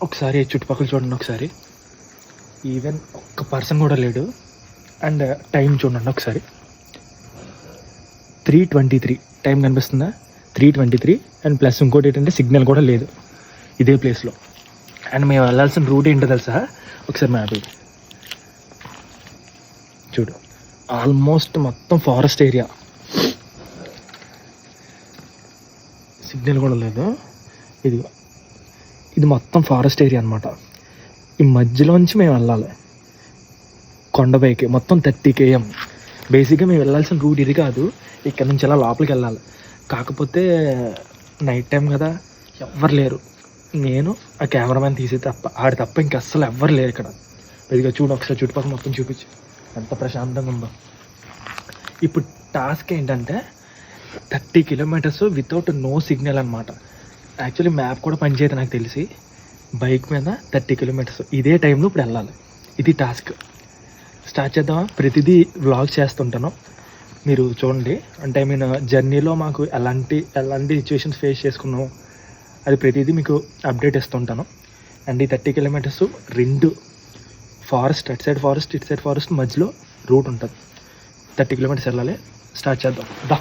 ఒకసారి చుట్టుపక్కల చూడండి, ఒకసారి ఈవెన్ ఒక్క పర్సన్ కూడా లేడు. అండ్ టైం చూడండి ఒకసారి, 3:23 టైం కనిపిస్తుందా? 3:23. అండ్ ప్లస్ ఇంకోటి ఏంటంటే సిగ్నల్ కూడా లేదు ఇదే ప్లేస్లో. అండ్ మేము వెళ్ళాల్సిన రూట్ ఏంటో తెలుసా? ఒకసారి మ్యాప్ చూడు, ఆల్మోస్ట్ మొత్తం ఫారెస్ట్ ఏరియా, సిగ్నల్ కూడా లేదు. ఇది మొత్తం ఫారెస్ట్ ఏరియా అనమాట. ఈ మధ్యలోంచి మేము వెళ్ళాలి కొండపైకి, మొత్తం 30 km. బేసిక్గా మేము వెళ్ళాల్సిన రూట్ ఇది కాదు, ఇక్కడ నుంచి అలా లోపలికి వెళ్ళాలి. కాకపోతే నైట్ టైం కదా, ఎవ్వరు లేరు. నేను ఆ కెమెరామ్యాన్ తీసే తప్ప ఇంక అస్సలు ఎవ్వరు లేరు ఇక్కడ. ఇదిగా చూడు ఒకసారి చుట్టుపక్కల మొత్తం చూపించి ఎంత ప్రశాంతంగా ఉందో. ఇప్పుడు టాస్క్ ఏంటంటే 30 km వితౌట్ నో సిగ్నల్ అనమాట. యాక్చువల్లీ మ్యాప్ కూడా పనిచేయదు నాకు తెలిసి. బైక్ మీద 30 km ఇదే టైంలో ఇప్పుడు వెళ్ళాలి. ఇది టాస్క్. స్టార్ట్ చేద్దామా? ప్రతిదీ వ్లాగ్ చేస్తుంటాను, మీరు చూడండి. అంటే నేను జర్నీలో మాకు ఎలాంటి సిచ్యువేషన్స్ ఫేస్ చేసుకున్నాము అది ప్రతిదీ మీకు అప్డేట్ ఇస్తుంటాను. అండ్ ఈ 30 km 2 ఫారెస్ట్, అటు సైడ్ ఫారెస్ట్, ఇటు సైడ్ ఫారెస్ట్ మధ్యలో రూట్ ఉంటుంది. 30 km వెళ్ళాలి. స్టార్ట్ చేద్దాం దా.